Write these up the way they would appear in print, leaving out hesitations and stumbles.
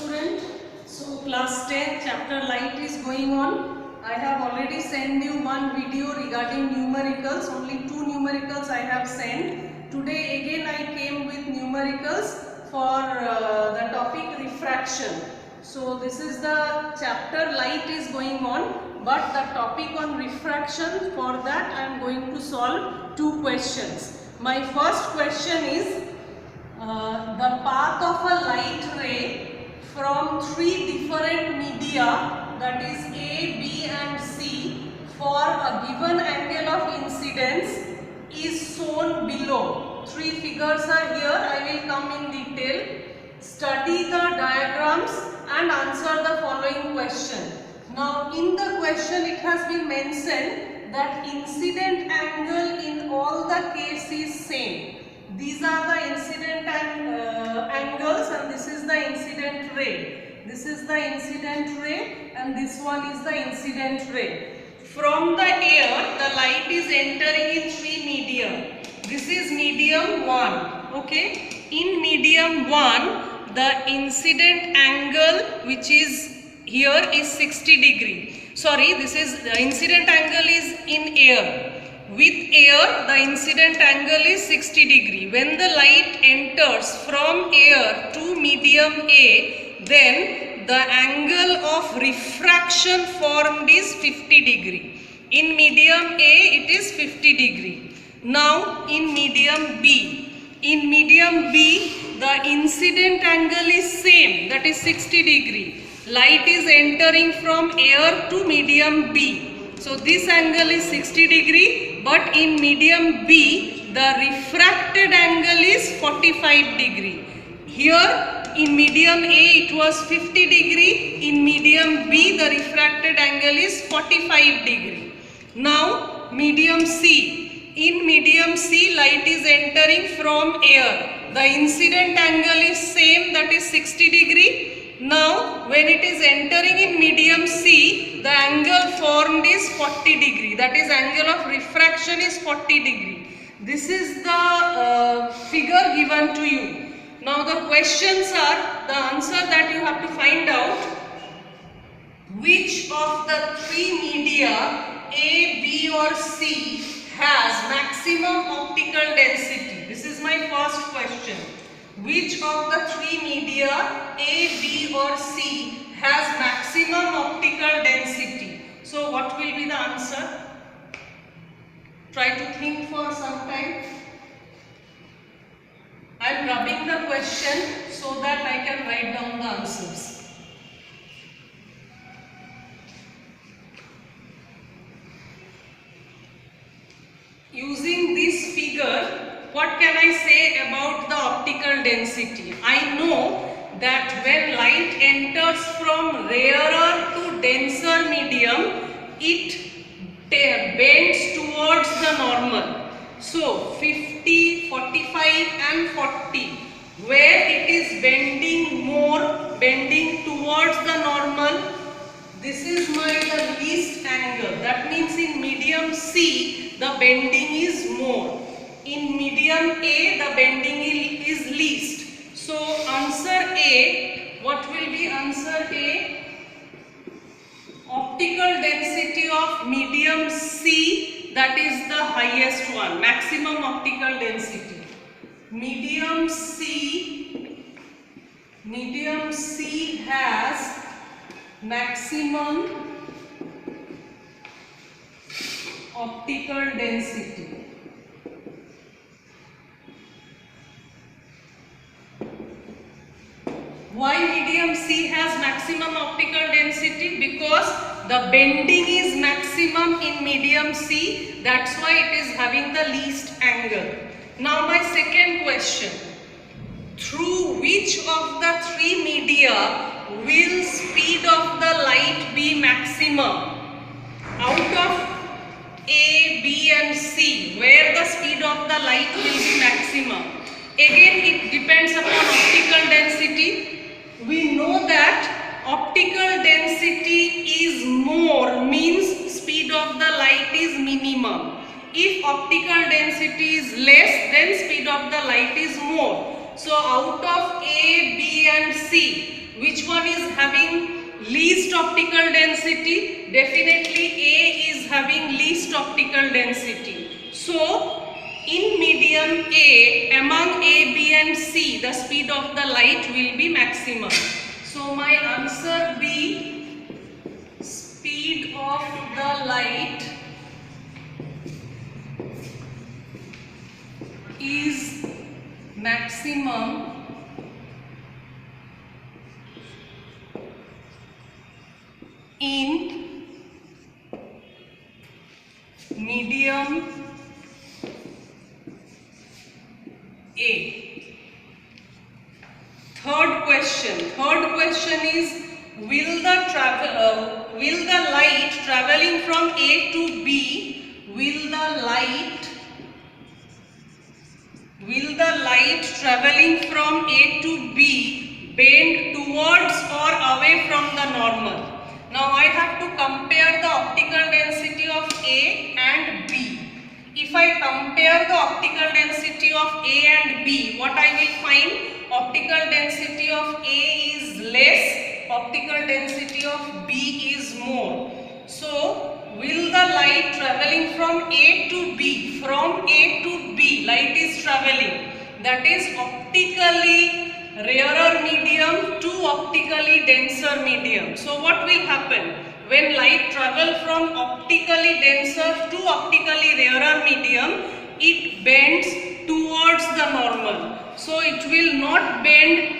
student. So class 10 chapter light is going on. I have already sent you one video regarding numericals. Only two numericals I have sent. Today again I came with numericals for the topic refraction. So this is the chapter light is going on, but the topic on refraction, for that I am going to solve two questions. My first question is the path of a light ray from three different media, that is A, B and C, for a given angle of incidence is shown below. Three figures are here. I will come in detail. Study the diagrams and answer the following question. Now in the question it has been mentioned that incident angle in all the cases is same. These are the incident angles and this is the incident ray. This is the incident ray and this one is the incident ray. From the air the light is entering in three medium. This is medium 1. Okay. In medium 1 the incident angle which is here is 60 degree. Sorry, this is the incident angle is in air. With air, the incident angle is 60 degree. When the light enters from air to medium A, then the angle of refraction formed is 50 degree. In medium A, it is 50 degree. Now, in medium B, the incident angle is same, that is 60 degree. Light is entering from air to medium B. So this angle is 60 degree, but in medium B the refracted angle is 45 degree. Here in medium A it was 50 degree, in medium B the refracted angle is 45 degree. Now medium C, in medium C light is entering from air. The incident angle is same, that is 60 degree. Now when it is entering in medium C, the angle formed is 40 degree, that is angle of refraction is 40 degree. This is the figure given to you. Now the questions are, the answer that you have to find out, which of the three media A, B or C has maximum optical density? This is my first question. Which of the three media A, B or C has maximum optical density? So what will be the answer? Try to think for some time. I am rubbing the question so that I can write down the answers. Using this figure, what can I say about the optical density? I know that when light enters from rarer to denser medium, it bends towards the normal. So 50, 45 and 40, where it is bending more, bending towards the normal, this is the least angle. That means in medium C, the bending is more. In medium A, the bending is least. So answer A, what will be answer A? Optical density of medium C, that is the highest one, maximum optical density. Medium C has maximum optical density. Why medium C has maximum optical density? Because the bending is maximum in medium C, that's why it is having the least angle. Now my second question, through which of the three media will speed of the light be maximum? Out of A, B and C, where the speed of the light will be maximum? Again it depends upon optical density. We know that optical density is more, means speed of the light is minimum. If optical density is less, then speed of the light is more. So out of A, B and C, which one is having least optical density? Definitely A is having least optical density. So in medium A, among A, B and C, the speed of the light will be maximum. So my answer B, speed of the light is maximum in medium A. Third question is, will the light traveling from A to B, will the light traveling from A to B bend towards or away from the normal? Now I have to compare the optical density of A and B. If I compare the optical density of A and B, what I will find? Optical density of A is less, optical density of B is more. So, will the light traveling from A to B, light is traveling, that is optically rarer medium to optically denser medium. So, what will happen? When light travel from optically denser to optically rarer medium, it bends towards the normal. So it will not bend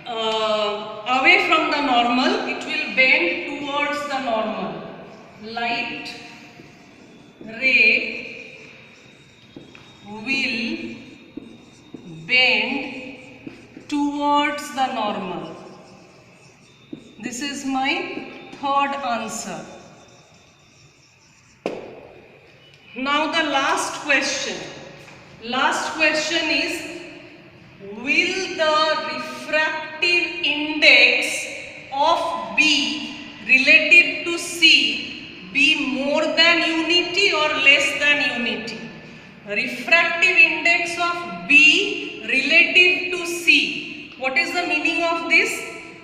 away from the normal, it will bend towards the normal. Light ray will bend towards the normal. This is my third answer. Now the last question. Last question is, will the refractive index of B relative to C be more than unity or less than unity? Refractive index of B relative to C. What is the meaning of this?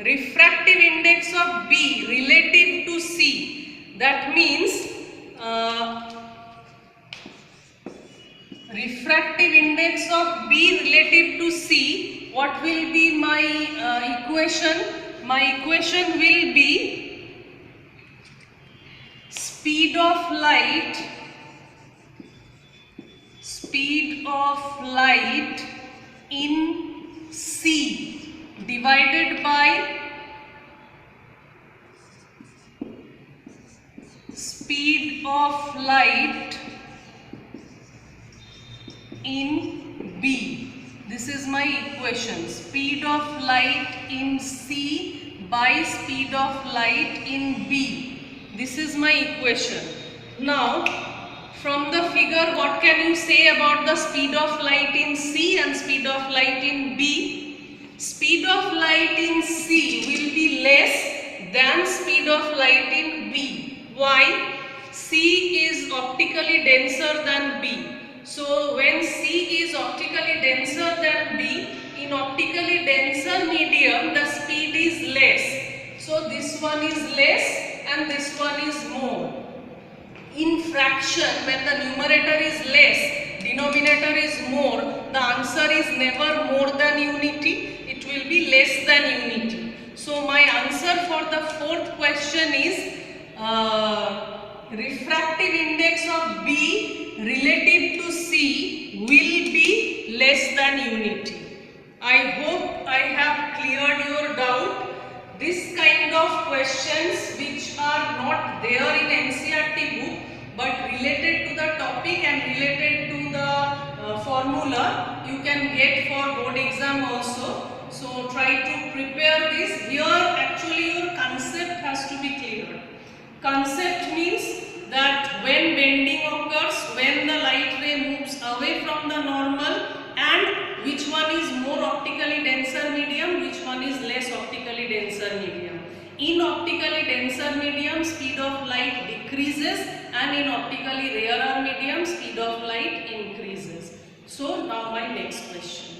Refractive index of B relative to C. That means refractive index of B relative to C. What will be my equation? My equation will be speed of light in C divided by speed of light in B. This is my equation. Speed of light in C by speed of light in B. This is my equation. Now, from the figure, what can you say about the speed of light in C and speed of light in B? Speed of light in C will be less than speed of light in B. Why? C is optically denser than B. So when C is optically denser than B, in optically denser medium the speed is less. So this one is less and this one is more. In fraction, when the numerator is less, denominator is more, the answer is never more than unity, it will be less than unity. So my answer for the fourth question is refractive index of B relative to C will be less than unity. I hope I have cleared your doubt. This kind of questions which are not there in NCERT book but related to the topic and related to the formula, you can get for board exam also. So try to prepare this. Here actually your concept has to be clear. Concept means that when bending occurs, when the light ray moves away from the normal, and which one is more optically denser medium, which one is less optically denser medium. In optically denser medium, speed of light decreases, and in optically rarer medium, speed of light increases. So now my next question.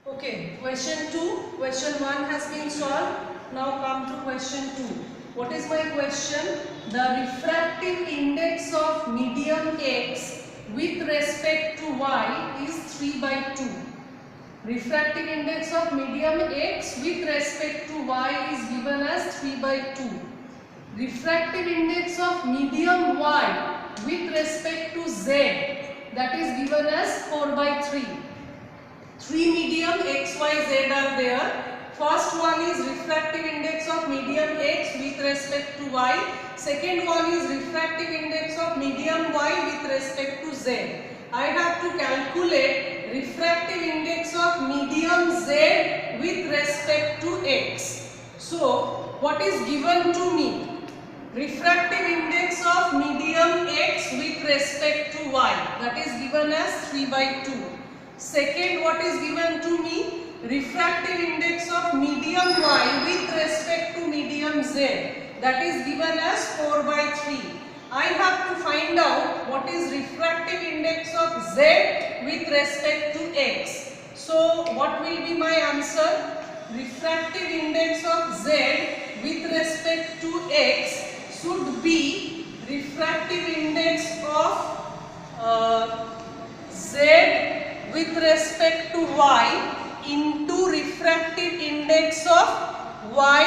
Okay. question 2. Question 1 has been solved. Now come to question 2. What is my question? The refractive index of medium X with respect to Y is 3 by 2. Refractive index of medium X with respect to Y is given as 3 by 2. Refractive index of medium Y with respect to Z, that is given as 4 by 3. Three medium X, Y, Z are there. First one is refractive index of medium X with respect to Y. Second one is refractive index of medium Y with respect to Z. I have to calculate refractive index of medium Z with respect to X. So, what is given to me? Refractive index of medium X with respect to Y, that is given as 3 by 2. Second, what is given to me? Refractive index of medium Y with respect to medium Z, that is given as 4 by 3. I have to find out what is refractive index of Z with respect to X. So, what will be my answer? Refractive index of Z with respect to X should be refractive index of Z with respect to Y into refractive index of Y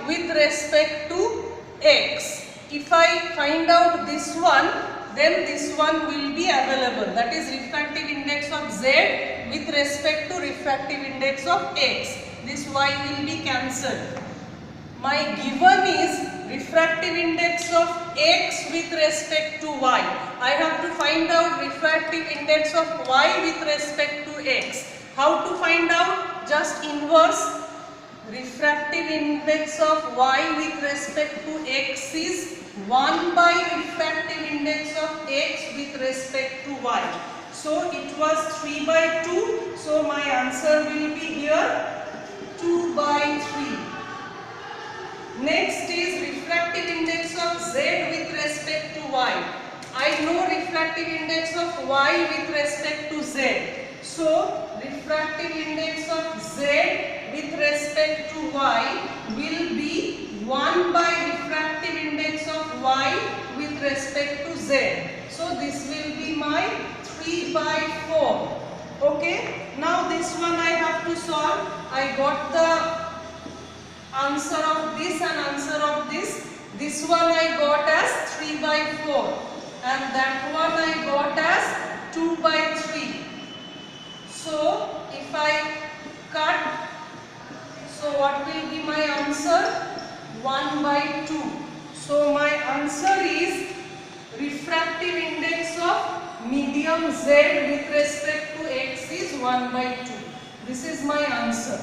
with respect to X. If I find out this one, then this one will be available. That is refractive index of Z with respect to refractive index of X. This Y will be cancelled. My given is refractive index of X with respect to Y. I have to find out refractive index of Y with respect to X. How to find out? Just inverse. Refractive index of Y with respect to X is 1 by refractive index of X with respect to Y. So it was 3 by 2. So my answer will be here 2 by 3. Next is refractive index of Z with respect to Y. I know refractive index of Y with respect to Z. So refractive index of Z with respect to Y will be 1 by refractive index of Y with respect to Z. So this will be my 3 by 4. Okay. Now this one I have to solve. I got the answer of this and answer of this. This one I got as 3 by 4 and that one I got as 2 by 3. So if I cut, so what will be my answer? 1 by 2. So my answer is refractive index of medium Z with respect to X is 1 by 2. This is my answer.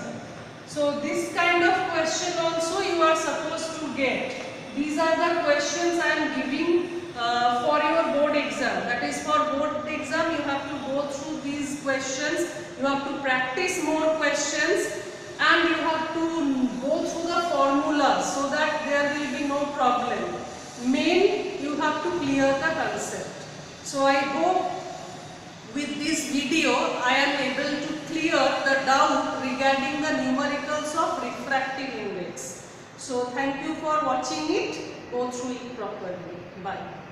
So this kind of question also you are supposed to get. These are the questions I am giving for your board exam. That is, for board exam you have to go through these questions. You have to practice more questions and you have to go through the formulas so that there will be no problem. Main, you have to clear the concept. So I hope with this video I am able to clear the doubt regarding the numericals of refractive index. So thank you for watching it. Go through it properly. Bye.